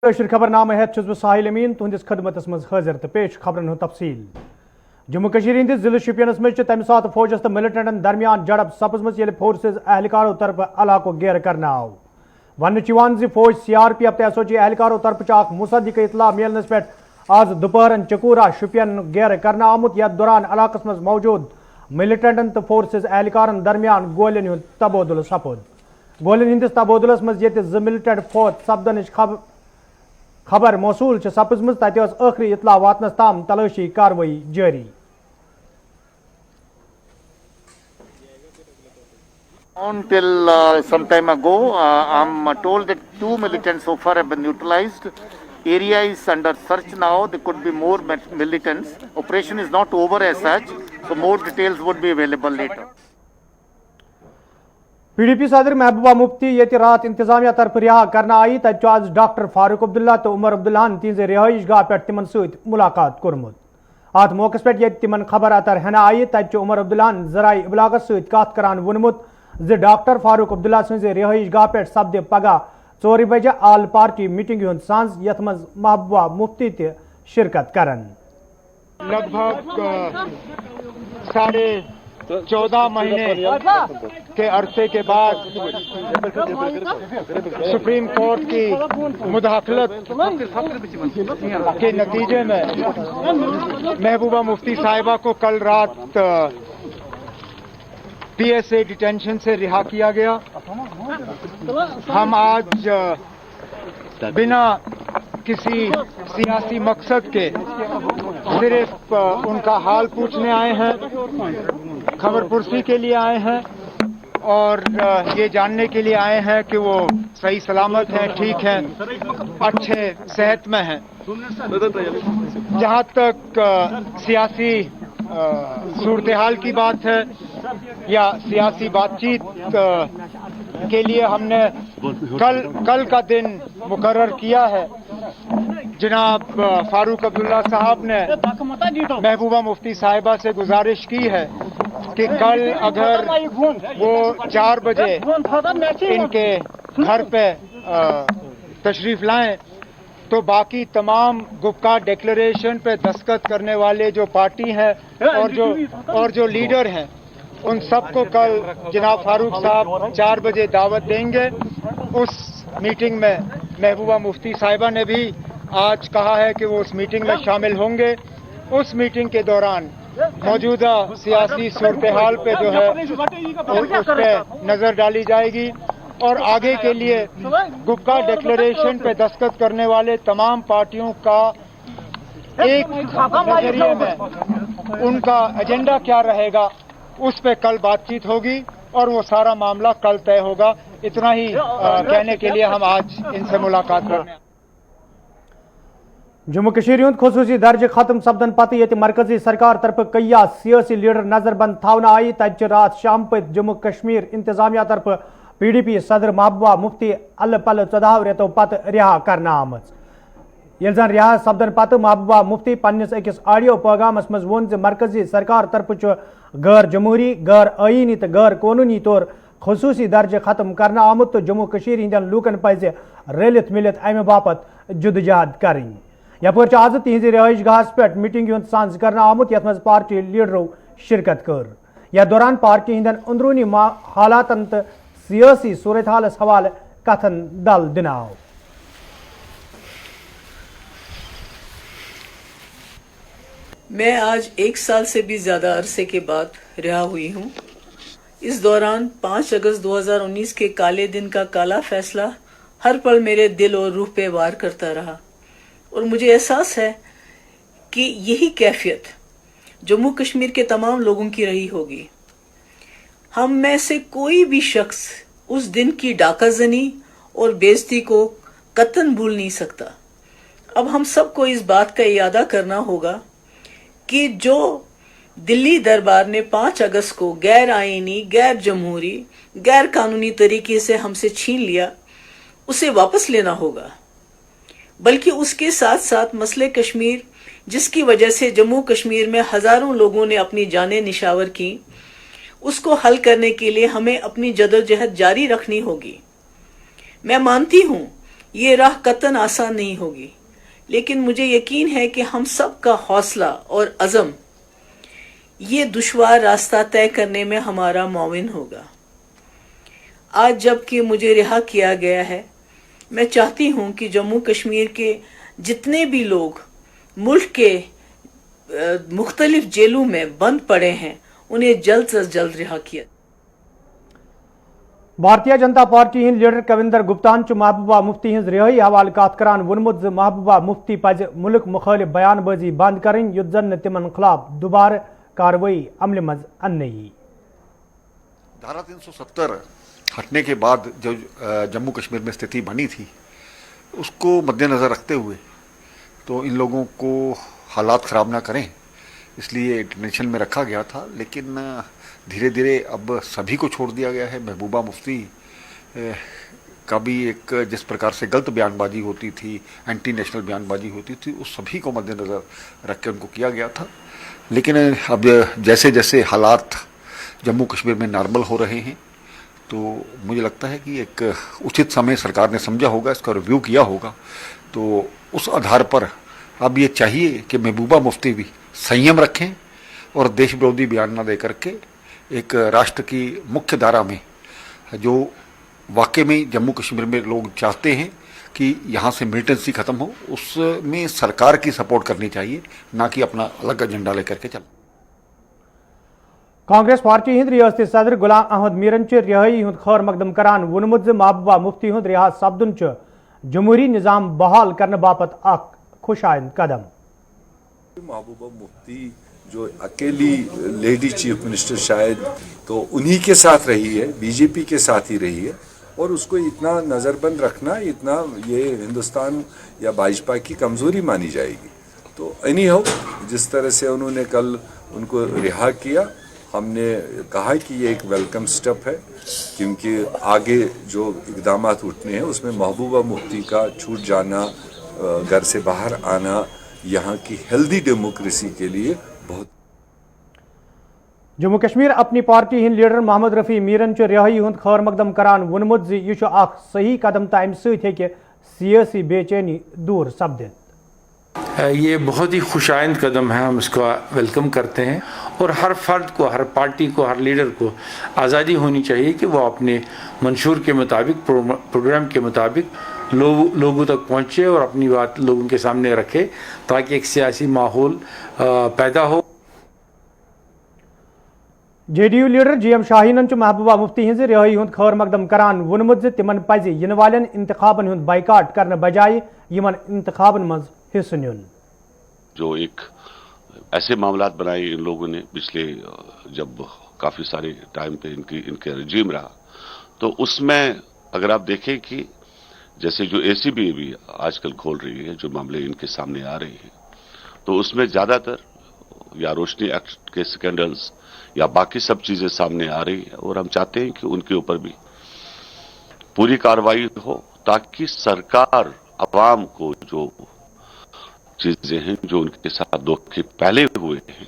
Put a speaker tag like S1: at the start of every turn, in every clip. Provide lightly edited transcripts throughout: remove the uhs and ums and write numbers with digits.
S1: खबर नाम हेत बह साहिल अमीन तुहंदिस खदमतस मज हाजिर तो पेश खबरन हूं तफसील। जम्मू कश्मीर हंदिस जिले शुपियनस मज तमि सात फौजस तो मिलिटेंटन दरमियान झड़प सपजम ये फोर्सेज एहलकारों तरफ इलाको घेर कर आव। वन फौज CRPF तो SOG एहलकारों तरफ मुसद्दिक इतला मिलनस पे आज दोपहरन चकूरा शुपियन घेर कर आमुत। यथ दौरान इलाकस मज मौजूद मिलिटेंटन तो फोर्सेज एहलकारों दरमियान गोलियन हुंद तबादुल सपुद। गोलियन हंदिस तबादुलस मज ये मिलिटेंट फौत सपदन खबर मौसूल सपजम तत आखिरी इतला वातनस ताम तलाशी कार्रवाई जारी।
S2: Until some time ago, I'm told that 2 militants so far have been neutralized. Area is under search now. There could be more militants. Operation is not over as such, so more details would be available later.
S1: PDP सदर महबूबा मुफ्ती ये रात इंतजामिया तरफ रिहा करना आई तत आज doctor Farooq Abdullah तो उमर अब्दुल्लाहन तिज रिहाइश गाह पे तिमन सत मुलाकात कोरमुत। अत मौके पे तिमन खबर अतर हना आई तत उमर अब्दुल्लाहन जराई इबलागस सत कत करान वोनमुत ज डॉक्टर फारूक अब्दुल्ला सज रिहाइश गाह पे सपद पगह 4 बजे आल पार्टी मीटिंग हुंद सांझ यथ मज महबूबा मुफ्ती त शिरकत करन।
S3: लगभग 14.5 महीने के अरसे के बाद सुप्रीम कोर्ट की मुदाखलत के नतीजे में महबूबा मुफ्ती साहिबा को कल रात PSA डिटेंशन से रिहा किया गया। हम आज बिना किसी सियासी मकसद के सिर्फ उनका हाल पूछने आए हैं, खबर पुरसी के लिए आए हैं और ये जानने के लिए आए हैं कि वो सही सलामत हैं, ठीक हैं, अच्छे सेहत में हैं। जहाँ तक सियासी सूरत हाल की बात है या सियासी बातचीत के लिए हमने कल का दिन मुकर्रर किया है। जनाब फारूक अब्दुल्ला साहब ने महबूबा मुफ्ती साहिबा से गुजारिश की है कि कल अगर वो 4 बजे इनके घर पे तशरीफ लाएं तो बाकी तमाम गुपकार डिक्लेरेशन पे दस्तखत करने वाले जो पार्टी हैं और जो लीडर हैं उन सबको कल जनाब फारूक साहब 4 बजे दावत देंगे। उस मीटिंग में महबूबा मुफ्ती साहिबा ने भी आज कहा है कि वो उस मीटिंग में शामिल होंगे। उस मीटिंग के दौरान मौजूदा सियासी सूरत हाल पे जो है उस पर नजर डाली जाएगी और आगे के लिए गुपकार डिक्लेरेशन पे दस्तखत करने वाले तमाम पार्टियों का एक नजरिए में उनका एजेंडा क्या रहेगा उस पे कल बातचीत होगी और वो सारा मामला कल तय होगा। इतना ही कहने के लिए हम आज इनसे मुलाकात कर रहे हैं।
S1: जम्मू कश्मीर हुंद खसूसी दर्ज खत्म सपदन पत ये मरकजी सरकार तरफ कईया सियासी लीडर नजरबंद थवना आई तत रात शाम पे जम्मू कश्मीर इंतजामिया तरफ PDP सदर महबूबा मुफ्ती अल पल 14 रेतों पत रिहा करना आमज। ये जन रिहा सपदन पत महबूबा मुफ्ती पन्निस अकिस ऑडियो पैगामस मज वोन ज मरकजी सरकार तरफ गैर जमहूरी गैर आईनी तो गैर कानूनी तौर खसूसी दर्ज खत्म करना आमुत तो जम्मू कश्मीर हंदन लूकन पज रलित मिलित अमे बापत जुदजहद करें। यपर आज तिज रिहाइश गाहस पे मीटिंग हुंद सांझ करना आमुत यथ मज पार्टी लीडरों शिरकत कर। यथ दौरान पार्टी हंदन अंदरूनी हालातन तो सियासी सूरत हालस हवाले कथन दल दिनाव।
S4: मैं आज 1 साल से भी ज्यादा अरसे के बाद रिहा हुई हूँ। इस दौरान 5 अगस्त 2019 के काले दिन का काला फैसला हर पल मेरे दिल और रूह पे वार करता रहा और मुझे एहसास है कि यही कैफियत जम्मू कश्मीर के तमाम लोगों की रही होगी। हम में से कोई भी शख्स उस दिन की डाकाजनी और बेइज्जती को कतन भूल नहीं सकता। अब हम सबको इस बात का इरादा करना होगा कि जो दिल्ली दरबार ने 5 अगस्त को गैर आईनी, गैर जमहूरी, गैर कानूनी तरीके से हमसे छीन लिया, उसे वापस लेना होगा। बल्कि उसके साथ साथ मसले कश्मीर, जिसकी वजह से जम्मू कश्मीर में हजारों लोगों ने अपनी जानें निशावर की, उसको हल करने के लिए हमें अपनी जदोजहद जारी रखनी होगी। मैं मानती हूं یہ راہ قطعاً آسان نہیں ہوگی، لیکن مجھے یقین ہے کہ ہم سب کا حوصلہ اور عزم یہ دشوار راستہ طے کرنے میں ہمارا معاون ہوگا۔ آج جب کہ مجھے رہا کیا گیا ہے، میں چاہتی ہوں کہ جموں کشمیر کے جتنے بھی لوگ ملک کے مختلف جیلوں میں بند پڑے ہیں انہیں جلد سے جلد رہا کیا۔
S1: بھارتیہ جنتا پارٹی ہند لیڈر کویندر گپتاہن محبوبہ مفتی ہز رہائی حوالہ کت کران وونمت محبوبہ مفتی پز ملک مخالف بیان بازی بند کریں یت زن تمن خلاف دوبارہ کاروائی عمل مز انئی۔
S5: دھارا 370 ہٹنے کے بعد جو جموں کشمیر میں استھتی بنی تھی اس کو مد نظر رکھتے ہوئے تو ان لوگوں کو حالات خراب نہ کریں اس لیے ڈیٹینشن میں رکھا گیا تھا، لیکن دھیرے دھیرے اب سبھی کو چھوڑ دیا گیا ہے۔ محبوبہ مفتی کا بھی ایک جس پرکار سے غلط بیان بازی ہوتی تھی، اینٹی نیشنل بیان بازی ہوتی تھی، اس سبھی کو مد نظر رکھ کے ان کو کیا گیا تھا، لیکن اب جیسے جیسے حالات جموں کشمیر میں نارمل ہو رہے ہیں تو مجھے لگتا ہے کہ ایک اچھت سمے سرکار نے سمجھا ہوگا، اس کا ریویو کیا ہوگا، تو اس آدھار پر اب یہ چاہیے کہ محبوبہ مفتی بھی سنیم رکھیں اور دیش برودھی بیان نہ دے کر کے ایک راشٹر کی مکھ دھارا میں جو واقع میں جموں کشمیر میں لوگ چاہتے ہیں کہ یہاں سے ملیٹنسی ختم ہو، اس میں سرکار کی سپورٹ کرنی چاہیے، نہ کہ اپنا الگ ایجنڈا لے کر کے چل۔
S1: کانگریس پارٹی ہند ریاستی صدر غلام احمد میرن رہائی ہند خیر مقدم کران وونمت محبوبہ مفتی ہند رہا سپدن جمہوری نظام بحال کرنے باپت اخ خوش آئند قدم۔
S6: محبوبہ مفتی جو اکیلی لیڈی چیف منسٹر شاید تو انہی کے ساتھ رہی ہے، بی جے پی کے ساتھ ہی رہی ہے، اور اس کو اتنا نظر بند رکھنا اتنا یہ ہندوستان یا بھاجپا کی کمزوری مانی جائے گی۔ تو اینی ہو جس طرح سے انہوں نے کل ان کو رہا کیا، ہم نے کہا کہ یہ ایک ویلکم سٹیپ ہے، کیونکہ آگے جو اقدامات اٹھنے ہیں اس میں محبوبہ مفتی کا چھوٹ جانا، گھر سے باہر آنا یہاں کی ہیلدی ڈیموکریسی کے لیے بہت۔
S1: جموں کشمیر اپنی پارٹی ہند لیڈر محمد رفیع میرن رہائی ہند خیر مقدم کران وونمت یہ اخ صحیح قدم تو امہ سۭتۍ سیاسی بے چینی دور سپدت۔
S7: یہ بہت ہی خوش آئند قدم ہے، ہم اس کو ویلکم کرتے ہیں، اور ہر فرد کو، ہر پارٹی کو، ہر لیڈر کو آزادی ہونی چاہیے کہ وہ اپنے منشور کے مطابق، پروگرام کے مطابق لوگوں تک پہنچے اور اپنی بات لوگوں کے سامنے رکھے تاکہ ایک سیاسی ماحول پیدا ہو۔
S1: J D U leader G M شاہینن محبوبہ مفتی ہز رہائی ہند خیر مقدم کران وونمت تمن پز ین والن انتخابن ہند بائیکاٹ کرنے بجائے یمن انتخابن مز حصہ نیون۔
S8: جو ایک ایسے معاملات بنائے ان لوگوں نے پچھلے جب کافی سارے ٹائم پہ ان کے رجیم رہا، تو اس میں اگر آپ دیکھیں کہ جیسے جو اے سی بی بھی آج کل کھول رہی ہے، جو معاملے ان کے سامنے آ رہے ہیں، تو اس میں زیادہ تر یا روشنی ایکٹ کے سکینڈلز یا باقی سب چیزیں سامنے آ رہی ہیں، اور ہم چاہتے ہیں کہ ان کے اوپر بھی پوری کارروائی ہو تاکہ سرکار عوام کو جو چیزیں ہیں جو ان کے ساتھ دھوکے پہلے ہوئے ہیں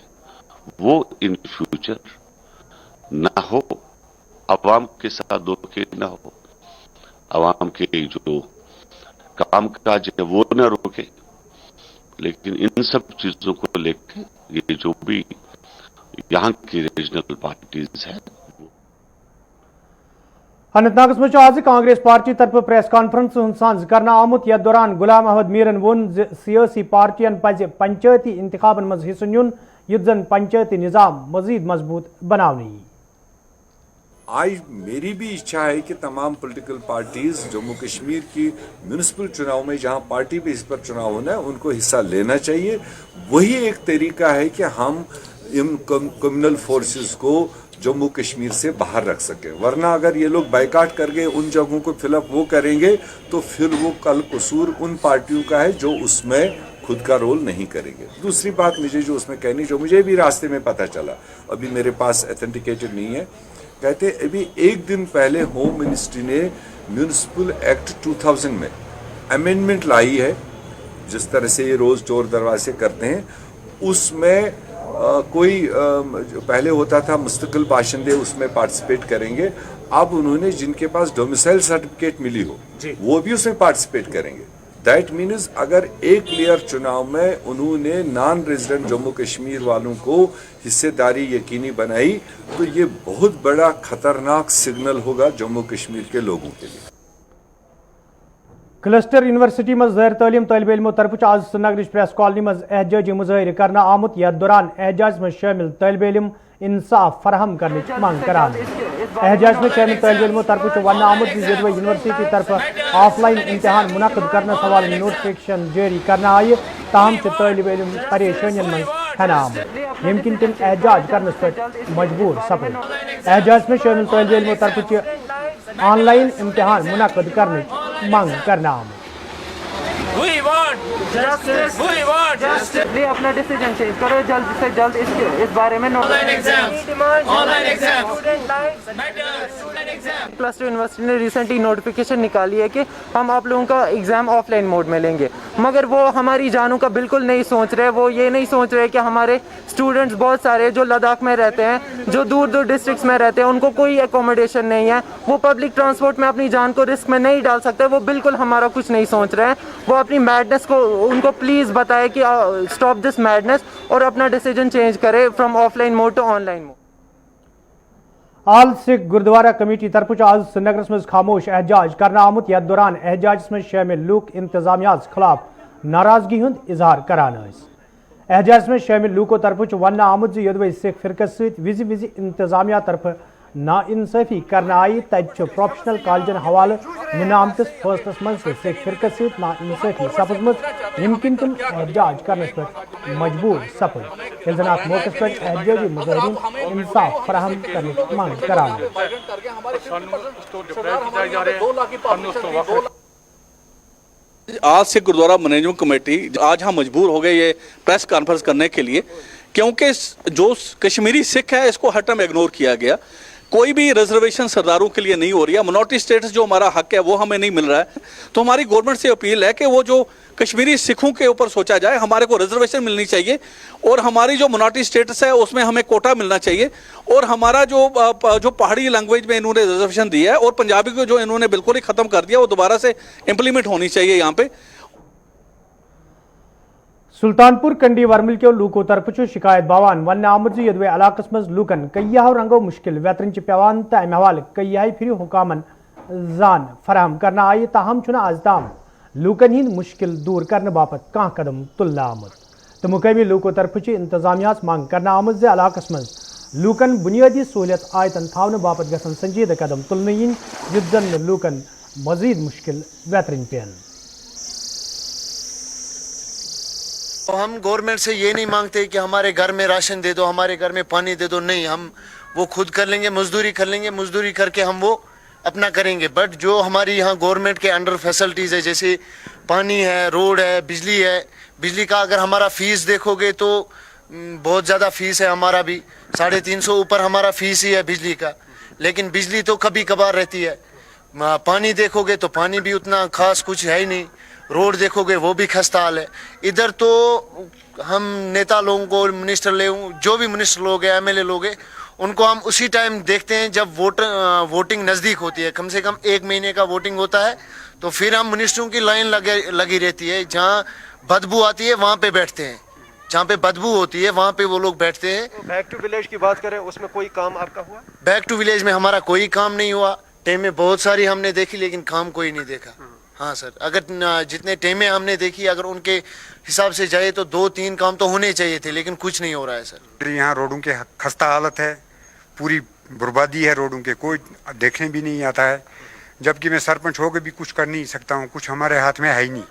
S8: وہ ان فیوچر نہ ہو، عوام کے ساتھ دھوکے نہ ہو، عوام کے جو کام کاج ہے وہ نہ روکے، لیکن ان سب چیزوں کو لے کے یہ جو بھی یہاں کی ریجنل پارٹیز ہیں۔
S1: اننت ناگس مز آج کانگریس پارٹی طرف پریس کانفرنس ساز کرنا آمت، یتھ دوران غلام احمد میرن وون سیاسی پارٹین پز پنچایتی انتخابن مز حصہ نیون یت زن پنچایتی نظام مزید مضبوط بناونی۔
S6: آج میری بھی اچھا ہے کہ تمام پولیٹیکل پارٹیز جموں کشمیر کی میونسپل چناؤ میں جہاں پارٹی بیس پر چناؤ ہونا ہے ان کو حصہ لینا چاہیے۔ وہی ایک طریقہ ہے کہ ہم ان کمیونل فورسز کو جموں کشمیر سے باہر رکھ سکیں، ورنہ اگر یہ لوگ بائیکاٹ کر کے ان جگہوں کو فل اپ وہ کریں گے تو پھر وہ کل قصور ان پارٹیوں کا ہے جو اس میں خود کا رول نہیں کریں گے۔ دوسری بات مجھے جو اس میں کہنی، جو مجھے بھی راستے میں پتہ چلا، ابھی میرے پاس ایتھینٹیکیٹڈ نہیں ہے، کہتے ابھی ایک دن پہلے ہوم منسٹری نے میونسپل ایکٹ 2000 میں امینڈمنٹ لائی ہے، جس طرح سے یہ روز چور دروازے کرتے ہیں، اس میں کوئی پہلے ہوتا تھا مستقل باشندے اس میں پارٹیسپیٹ کریں گے، अब उन्होंने जिनके पास डोमिसाइल सर्टिफिकेट मिली हो वो भी उसमें पार्टिसिपेट करेंगे। दैट मीन्स अगर एक लेयर चुनाव में उन्होंने नॉन रेजिडेंट जम्मू कश्मीर वालों को हिस्सेदारी यकीनी बनाई तो ये बहुत बड़ा खतरनाक सिग्नल होगा जम्मू कश्मीर के लोगों के लिए।
S1: क्लस्टर यूनिवर्सिटी में ज़ैर तालीम तालिब इल्मों तरफ आज श्रीनगर प्रेस कॉलोनी में एहजाजी मुजाहिर करना आमुत यथ दौरान एहजाज में शामिल तालिब इल्म इंसाफ फराहम करने की मांग करान। एहजाज में शामिल तालिब इल्मों तरफ वन आमुत यूनिवर्सिटी तरफ ऑफलाइन इम्तहान मुनक़द करने सवाल नोटिफिकेशन जारी करना आये ताहम तालिब इल्म परेशानियों में हना आमुत यमकिन तिम एहजाज करने पर मजबूर सपन। एहजाज में शामिल तालिब इल्मों तरफ ऑनलाइन इम्तहान मुनक़द करने की मांग करना आमुत।
S9: We want justice. We want justice.
S10: नहीं अपना डिसीजन चेंज करो जल्द से जल्द इस बारे में
S9: Online exams. Online exams.
S10: Cluster university ने रिसेंटली नोटिफिकेशन निकाली है कि हम आप लोगों का एग्ज़ाम ऑफलाइन मोड में लेंगे, मगर वो हमारी जानों का बिल्कुल नहीं सोच रहे। वो ये नहीं सोच रहे कि हमारे स्टूडेंट्स बहुत सारे जो लद्दाख में रहते हैं, जो दूर दूर डिस्ट्रिक्ट्स में रहते हैं, उनको कोई एकोमोडेशन नहीं है, वो पब्लिक ट्रांसपोर्ट में अपनी जान को रिस्क में नहीं डाल सकते। वो बिल्कुल हमारा कुछ नहीं सोच रहे हैं। वो अपनी मैडनेस को उनको प्लीज़ बताए कि स्टॉप दिस मैडनेस और अपना डिसीजन चेंज करे from offline mode to online mode.
S1: All Sikh Gurdwara committee तरफ आज श्रीनगर में खामोश एहजाज करना आमुत यथ दौरान एहजाज में शामिल लूक इंतजामिया खिलाफ नाराजगी हुंद इजहार करान। एहजाज में शामिल लूको तरफ वन आमुत योदवे सिख फिरकस विज विज इंतजामिया तरफ नाइंसाफी करना आई तज प्रोफेशनल कॉलेजन हवाले निन आमतिस फैसलस मं सिख फिरकस नाइंसाफी सपदमुत यमकिन तुम एहजाज करने पर मजबूर सपद इल्जनात मौके पर एहजाजी मुजाहिरीन इंसाफ फराहम करने की मांग करान।
S11: आज से गुरुद्वारा मैनेजमेंट कमेटी आज हम मजबूर हो गए ये प्रेस कॉन्फ्रेंस करने के लिए, क्योंकि जो कश्मीरी सिख है इसको हर टाइम इग्नोर किया गया। कोई भी रिजर्वेशन सरदारों के लिए नहीं हो रही है, मिनॉरिटी स्टेटस जो हमारा हक है वो हमें नहीं मिल रहा है। तो हमारी गवर्नमेंट से अपील है कि वो जो कश्मीरी सिखों के ऊपर सोचा जाए, हमारे को रिजर्वेशन मिलनी चाहिए और हमारी जो मिनॉरिटी स्टेटस है उसमें हमें कोटा मिलना चाहिए। और हमारा जो पहाड़ी लैंग्वेज में इन्होंने रिजर्वेशन दिया है और पंजाबी को जो इन्होंने बिल्कुल ही खत्म कर दिया वो दोबारा से इम्प्लीमेंट होनी चाहिए यहाँ पे।
S1: सुल्तानपुर कंडी वर्मिल के लूको तरफ शिकायत बावान वन आमुत यदवे इलाकस मज लूकन कईयाहो रंगो मुश्किल वेतरन पेवान तो अमे हवाले कईयाई फिर हुकामन जान फराहम करना आई ताहम छुना आज ताम लूकन हिंद मुश्किल दूर करने बापत कह कदम तुलना आमुत। तो मुकामी लूको तरफ इंतजामिया मांग करना आमुत इलाकस मज लूकन बुनियादी सहूलियत आयतन थावन बापत गसन संजीदा कदम तुलने इन युद्धन लूकन मजीद मुश्किल वेतरन पेन।
S12: तो हम गवर्नमेंट से ये नहीं मांगते कि हमारे घर में राशन दे दो, हमारे घर में पानी दे दो, नहीं, हम वो खुद कर लेंगे, मजदूरी कर लेंगे, मजदूरी करके हम वो अपना करेंगे। बट जो हमारी यहाँ गवर्नमेंट के अंडर फैसिलिटीज़ है जैसे पानी है, रोड है, बिजली है, बिजली का अगर हमारा फीस देखोगे तो बहुत ज़्यादा फीस है हमारा भी, 350 ऊपर हमारा फीस ही है बिजली का, लेकिन बिजली तो कभी कभार रहती है। पानी देखोगे तो पानी भी उतना खास कुछ है ही नहीं, रोड देखोगे वो भी खस्ता हाल है। इधर तो हम नेता लोगों को, मिनिस्टर जो भी मिनिस्टर लोग हैं, एमएलए लोग हैं, उनको हम उसी टाइम देखते हैं जब वोटिंग नज़दीक होती है, कम से कम 1 महीने का वोटिंग होता है, तो फिर हम मिनिस्टरों की लाइन लगी रहती है। जहाँ बदबू आती है वहाँ पे बैठते हैं, जहाँ पे बदबू होती है वहाँ पे वो लोग बैठते हैं।
S13: बैक टू विलेज की बात करें, उसमें कोई काम आपका हुआ?
S12: बैक टू विलेज में हमारा कोई काम नहीं हुआ। टेमें बहुत सारी हमने देखी लेकिन काम कोई नहीं देखा। हाँ सर, अगर जितने टेमें हमने देखी अगर उनके हिसाब से जाए तो 2-3 काम तो होने चाहिए थे, लेकिन कुछ नहीं हो रहा है सर।
S14: यहाँ रोडों के खस्ता हालत है, पूरी बर्बादी है रोडों के, कोई देखने भी नहीं आता है। जबकि मैं सरपंच होकर भी कुछ कर नहीं सकता हूँ, कुछ हमारे हाथ में है ही नहीं।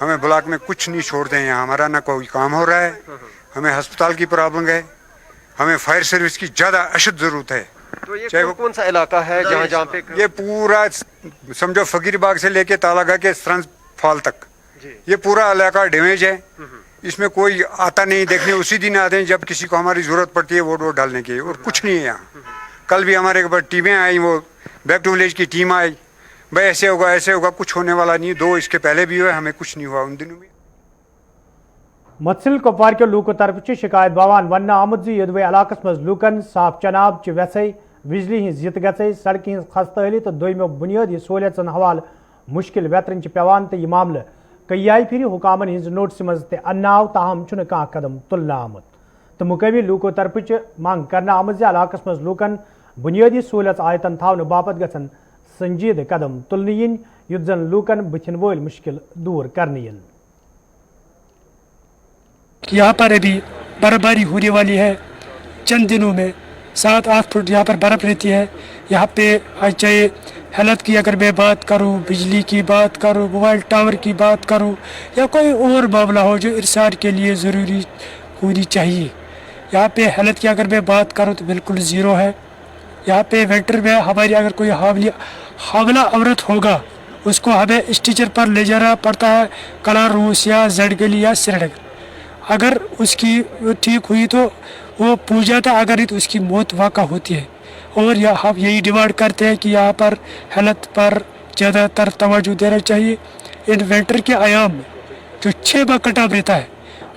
S14: हमें ब्लॉक में कुछ नहीं छोड़ते हैं, हमारा ना कोई काम हो रहा है, हमें अस्पताल की प्रॉब्लम है, हमें फायर सर्विस की ज़्यादा अशद ज़रूरत है।
S13: तो ये कौन सा इलाका है जहाँ पे?
S14: ये पूरा समझो फकीरबाग से लेके तालागा के स्ट्रंस फॉल तक ये पूरा इलाका डैमेज है। इसमें कोई आता नहीं देखने, उसी दिन आते हैं जब किसी को हमारी जरूरत पड़ती है वोट डालने की, और कुछ नहीं है यहाँ। कल भी हमारे पास टीमें आई, वो बैक टू विलेज की टीम आई, भाई ऐसे होगा, कुछ होने वाला नहीं। 2 इसके पहले भी हुए, हमें कुछ नहीं हुआ उन दिनों में।
S1: मत्सिल कुपवार के लूको तरफ शिकायत बावान वन आमुद यदवे इलाकस मज लूकन साफ चनाब वैसे बिजली हज यत गई सड़क हज खस्तहाली तो दोमो बुनियादी सहूलियतन हवाले मुश्किल वेतरन पेवान तो यह मामले कई फिर हुकामन हज नोटिस मज अन्नाव ताहम कह कदम तुलना आमुत तो मुकामी लूको तरफ मांग करना आमत इलाकस मज लूकन बुनियादी सहूलियत आयतन थावन बापत गसन संजीद कदम तुलने इन युत जन लूकन बुथिन वोल मुश्किल दूर करने इन।
S15: यहाँ पर अभी बर्फबारी होने वाली है, चंद दिनों में 7-8 फुट यहाँ पर बर्फ रहती है। यहाँ पे चाहे हालत की अगर मैं बात करूँ, बिजली की बात करूँ, मोबाइल टावर की बात करूँ या कोई और मामला हो जो इरसाद के लिए ज़रूरी होनी चाहिए, यहाँ पे हालत की अगर मैं बात करूँ तो बिल्कुल ज़ीरो है। यहाँ पे विंटर में हमारी अगर कोई हावला औरत होगा उसको हमें स्टीचर पर ले जाना पड़ता है, कला रूस या जड़गली या श्रीनगर। अगर उसकी ठीक हुई तो वो पूजा था, अगर नहीं तो उसकी मौत वाक़ा होती है। और हम यही डिमांड करते हैं कि यहाँ पर हालत पर ज़्यादातर तवज्जो देना चाहिए। इन विंटर के आयाम में जो 6 माह कटाव रहता है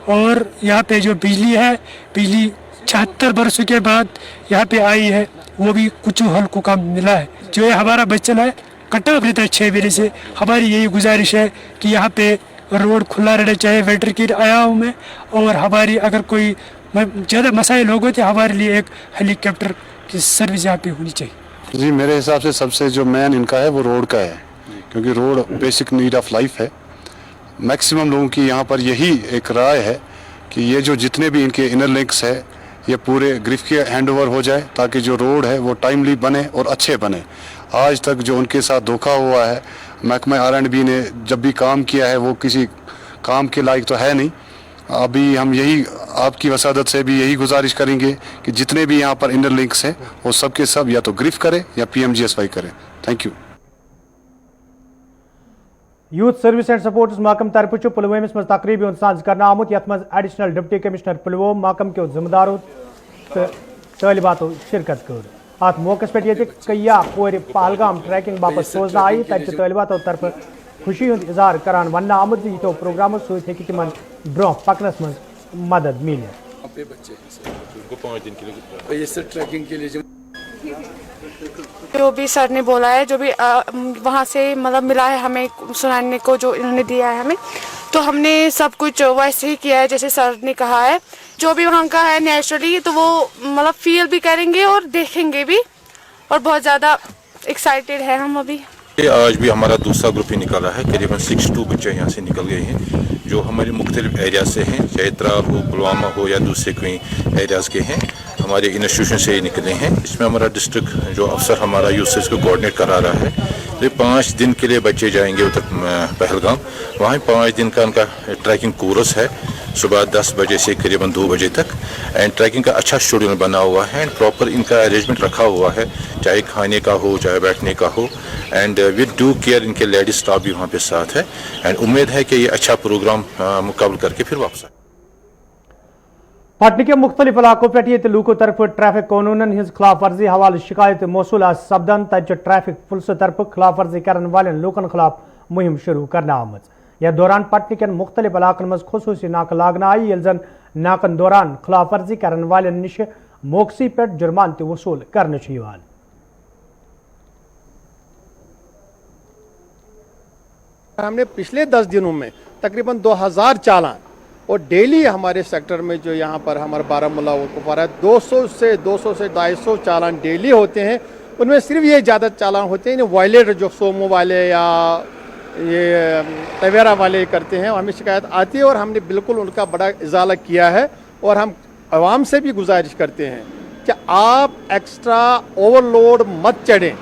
S15: और यहाँ पे जो बिजली है, बिजली 76 बरसों के बाद यहाँ पे आई है, वो भी कुछ हल्को काम मिला है। जो ये हमारा बच्चन है कटाव रहता है 6 महीने से। हमारी यही गुजारिश है कि यहाँ पे रोड खुला रहना चाहिए विंटर के आयाम में। और हमारी अगर कोई ज़्यादा मसाइल हो गए तो हमारे लिए एक हेलीकॉप्टर की सर्विस यहाँ पे होनी चाहिए।
S16: जी मेरे हिसाब से सबसे जो मेन इनका है वो रोड का है, क्योंकि road basic need of life है। मैक्सिमम लोगों की यहाँ पर यही एक राय है कि ये जो जितने भी इनके इनर लिंक्स है ये पूरे ग्रिफ के हैंड ओवर हो जाए ताकि जो रोड है वो टाइमली बने और अच्छे बने। आज तक जो उनके साथ धोखा हुआ है, महकमा R&B ने जब भी काम किया है वो किसी काम के लायक तो है नहीं। अभी हम यही आपकी वसादत से भी यही गुजारिश करेंगे कि जितने भी यहाँ पर इनर लिंक्स हैं वो सब के सब या तो ग्रिफ करें या PMGSY करें। Thank you.
S1: Youth services and sports महकम तरफ पुलवामस मज तकरीब साज कर आमुत यथ मज एडिशनल डिप्टी कमिश्नर पुलवाम महकम के जिम्मेदारों तो तलबातों शिरकत कर। अत मौके पे कई कोर पहलगाम ट्रैकिंग बापत सोजना आई, तब तलबातों तरफ खुशी हूं इजहार करान वन आमुत यथो प्रोग्रामों सत तिम ब्रो पकनस मज मदद मिल।
S17: जो भी सर ने बोला है, जो भी वहाँ से मतलब मिला है हमें सुनाने को, जो इन्होंने दिया है हमें, तो हमने सब कुछ वैसे ही किया है जैसे सर ने कहा है। जो भी वहाँ का है नेचुरली तो वो मतलब फील भी करेंगे और देखेंगे भी, और बहुत ज़्यादा एक्साइटेड है हम अभी।
S18: आज भी हमारा दूसरा ग्रुप ही निकला है, करीबन 62 बच्चे यहाँ से निकल गए हैं जो हमारे मुख्तलिफ एरिया से हैं, चाहे त्राल हो, पुलवामा हो या दूसरे कोई एरियाज़ के हैं, हमारे इंस्टीट्यूशन से ही निकले हैं। इसमें हमारा डिस्ट्रिक्ट जो अफसर हमारा यूसेज को कोऑर्डिनेट करा रहा है, तो 5 दिन के लिए बच्चे जाएंगे उधर पहलगाम। वहाँ 5 दिन का उनका ट्रैकिंग कोर्स है, सुबह 10 बजे से करीबन 2 बजे तक। एंड ट्रैकिंग का अच्छा शेड्यूल बना हुआ है एंड प्रॉपर इनका अरेंजमेंट रखा हुआ है, चाहे खाने का हो चाहे बैठने का हो। एंड विद ड्यू केयर इनके लेडीज स्टाफ भी वहाँ पे साथ है एंड उम्मीद है कि ये अच्छा प्रोग्राम मुकम्मल करके फिर वापस आए।
S1: पटन के मुख्तलिफ इलाकों पे लूको तरफ ट्रैफिक कानूनन हिज खिलाफ वर्जी हवाले शिकायत मौसूल सपदन, तब ट्रैफिक पुलिस तरफ खिलाफ वर्जी करने वाले लोगों खिलाफ मुहिम शुरू करना आमज। यह दौरान पटन के मुख्तलिफ इलाकन मज खुसूसी नाक लागना आई, ये जन नाकन दौरान खिलाफ वर्जी करने वाले निश मोकसी पे जुर्मान ते वसूल करने यवान।
S19: हमने पिछले 10 दिनों में तकरीबन 2000 चालान, और डेली हमारे सेक्टर में जो यहाँ पर हमारे बारामूला और कुपवारा 200 से 250 चालान डेली होते हैं। उनमें सिर्फ ये ज़्यादा चालान होते हैं वायलेटर जो सोमो वाले या ये तवेरा वाले करते हैं, हमें शिकायत आती है और हमने बिल्कुल उनका बड़ा इजाला किया है। और हम आवाम से भी गुजारिश करते हैं कि आप एक्स्ट्रा ओवरलोड मत चढ़ें,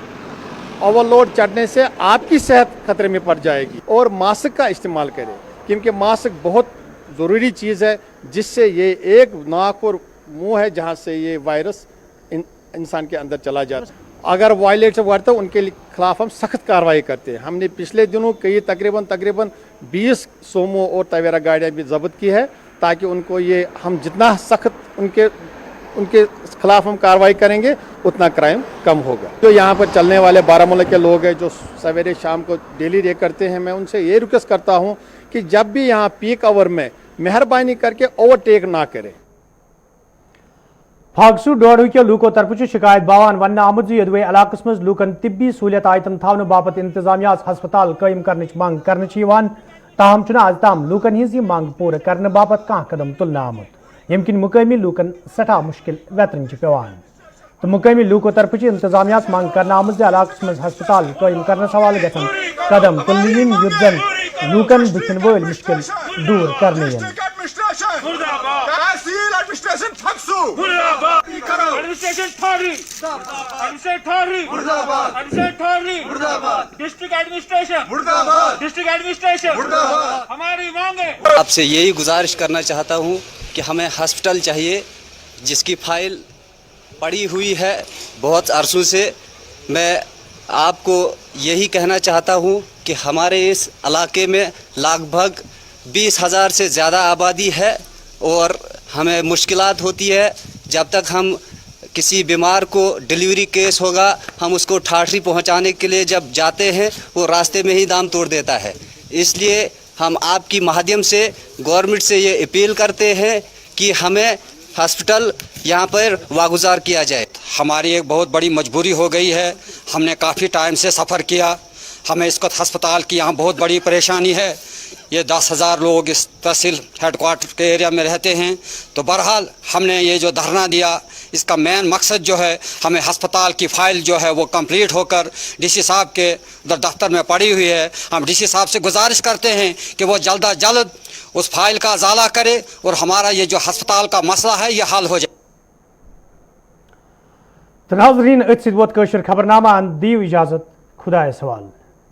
S19: ओवरलोड चढ़ने से आपकी सेहत खतरे में पड़ जाएगी। और मास्क का इस्तेमाल करें, क्योंकि मास्क बहुत ज़रूरी चीज़ है, जिससे ये एक नाक और मुंह है जहाँ से ये वायरस इंसान के अंदर चला जाता है। अगर वायलेट से बढ़ता है उनके खिलाफ हम सख्त कार्रवाई करते हैं। हमने पिछले दिनों कई तकरीबन 20 सोमो और तवेरा गाड़ियाँ भी जब्त की है, ताकि उनको ये हम जितना सख्त उनके खिलाफ हम कार्रवाई करेंगे उतना क्राइम कम होगा। जो यहाँ पर चलने वाले बारामूला के लोग हैं जो सवेरे शाम को डेली रे करते हैं, मैं उनसे ये रिक्वेस्ट करता हूँ कि जब भी यहाँ पीक आवर में मेहरबानी करके ओवरटेक ना करें।
S1: फागसू डोडू के लूको तरफ शिकायत बावान वन आमुद यदवे इलाकस मज लूकन तिब्बी सहूलियत आयतन थावन बापत इंतजामिया हस्पताल कायम करने मांग कर ताहम आज ताम लूकन हज मांग पूरा करने बापत कह कदम तुलना आमुद यमकिन मुकामी लूकन सठा मुश्किल वेतरन पेवान तो मुकामी लूको तरफ इंतजामिया मांग कर आमुद इलाकस मज हस्पताल कायम करने हवाले गन कदम तुलन युद्ध जन लूकन बुथन वल मुश्किल दूर करने
S20: आपसे यही गुजारिश करना चाहता हूँ कि हमें हॉस्पिटल चाहिए जिसकी फाइल पड़ी हुई है बहुत अरसों से। मैं आपको यही कहना चाहता हूँ कि हमारे इस इलाके में लगभग 20,000 से ज़्यादा आबादी है और हमें मुश्किलात होती है। जब तक हम किसी बीमार को डिलीवरी केस होगा हम उसको ठाठरी पहुंचाने के लिए जब जाते हैं वो रास्ते में ही दाम तोड़ देता है। इसलिए हम आपकी माध्यम से गवर्नमेंट से ये अपील करते हैं कि हमें हॉस्पिटल यहाँ पर वागुजार किया जाए।
S21: हमारी एक बहुत बड़ी मजबूरी हो गई है, हमने काफ़ी टाइम से सफ़र किया, हमें इस वक्त हस्पताल की यहाँ बहुत बड़ी परेशानी है। ये 10,000 लोग इस तहसील हेडक्वार्टर के एरिया में रहते हैं। तो बहरहाल हमने ये जो धरना दिया इसका मेन मकसद जो है हमें हस्पताल की फ़ाइल जो है वो कंप्लीट होकर डीसी साहब के दफ्तर में पड़ी हुई है। हम डीसी साहब से गुजारिश करते हैं कि वो जल्द अज जल्द उस फाइल का अजाला करे और हमारा ये जो हस्पताल का मसला है ये हल हो जाए।
S1: नाज़रीन खबरनामा दीव इजाजत खुदा सवाल।